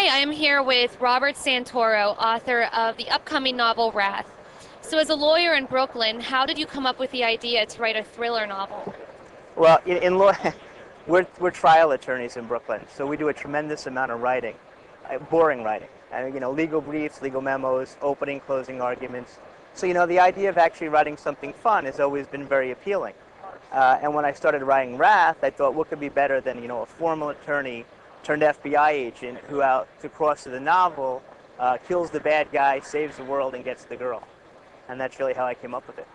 Hi, I am here with Robert Santoro, author of the upcoming novel Wrath. So as a lawyer in Brooklyn, how did you come up with the idea to write a thriller novel? Well, in law, we're trial attorneys in Brooklyn, so we do a tremendous amount of writing, boring writing, and legal briefs, legal memos, opening, closing arguments. So the idea of actually writing something fun has always been very appealing. And when I started writing Wrath, I thought, what could be better than a formal attorney turned FBI agent who, out to course of the novel, kills the bad guy, saves the world, and gets the girl. And that's really how I came up with it.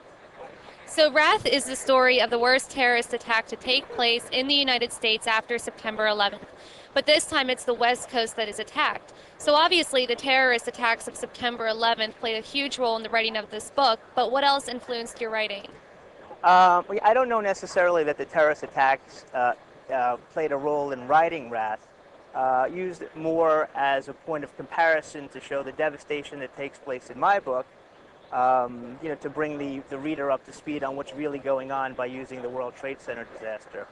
So Wrath is the story of the worst terrorist attack to take place in the United States after September 11th. But this time it's the West Coast that is attacked. So obviously the terrorist attacks of September 11th played a huge role in the writing of this book, but what else influenced your writing? I don't know necessarily that the terrorist attacks played a role in writing Wrath. Used it more as a point of comparison to show the devastation that takes place in my book, to bring the reader up to speed on what's really going on by using the World Trade Center disaster.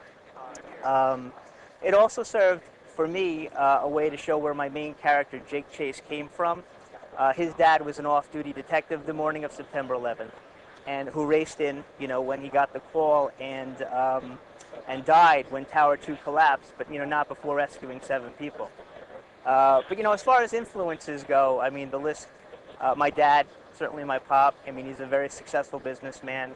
It also served, for me, a way to show where my main character, Jake Chase, came from. His dad was an off-duty detective the morning of September 11th, and who raced in, when he got the call and died when Tower 2 collapsed, but, not before rescuing 7 people. But, as far as influences go, I mean, the list, my dad, certainly my pop, I mean, he's a very successful businessman.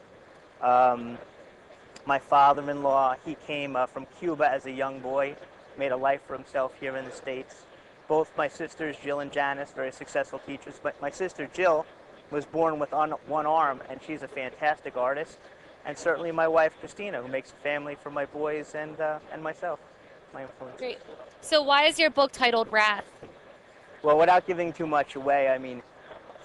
My father-in-law, he came from Cuba as a young boy, made a life for himself here in the States. Both my sisters, Jill and Janice, very successful teachers, but my sister, Jill, was born with one arm, and she's a fantastic artist. And certainly my wife, Christina, who makes a family for my boys and myself, my influence. Great. So why is your book titled Wrath? Well, without giving too much away, I mean,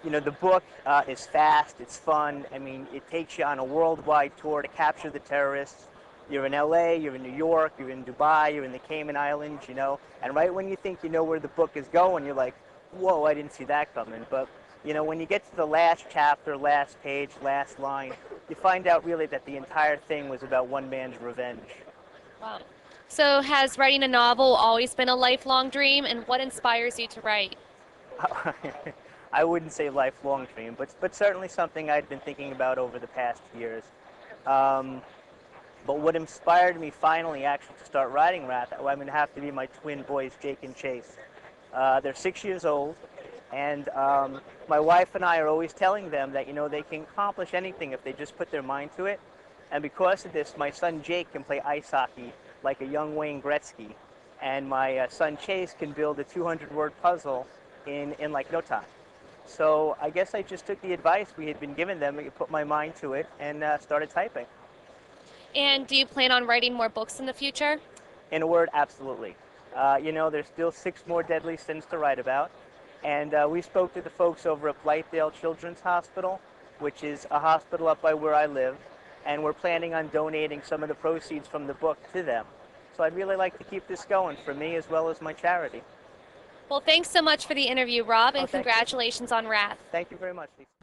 the book is fast, it's fun. I mean, it takes you on a worldwide tour to capture the terrorists. You're in LA, you're in New York, you're in Dubai, you're in the Cayman Islands, and right when you think you know where the book is going, you're like, whoa, I didn't see that coming. But, when you get to the last chapter, last page, last line, you find out really that the entire thing was about one man's revenge. Wow. So has writing a novel always been a lifelong dream, and what inspires you to write? I wouldn't say lifelong dream, but certainly something I'd been thinking about over the past years. But what inspired me finally actually to start writing Wrath, I'm going to have to be my twin boys, Jake and Chase. They're 6 years old, and my wife and I are always telling them that, they can accomplish anything if they just put their mind to it. And because of this, my son Jake can play ice hockey like a young Wayne Gretzky, and my son Chase can build a 200-word puzzle in like no time. So I guess I just took the advice we had been given them, put my mind to it, and started typing. And do you plan on writing more books in the future? In a word, absolutely. There's still 6 more deadly sins to write about. And we spoke to the folks over at Blythedale Children's Hospital, which is a hospital up by where I live. And we're planning on donating some of the proceeds from the book to them. So I'd really like to keep this going for me as well as my charity. Well, thanks so much for the interview, Rob, and Thank you. congratulations on Wrath. Thank you very much.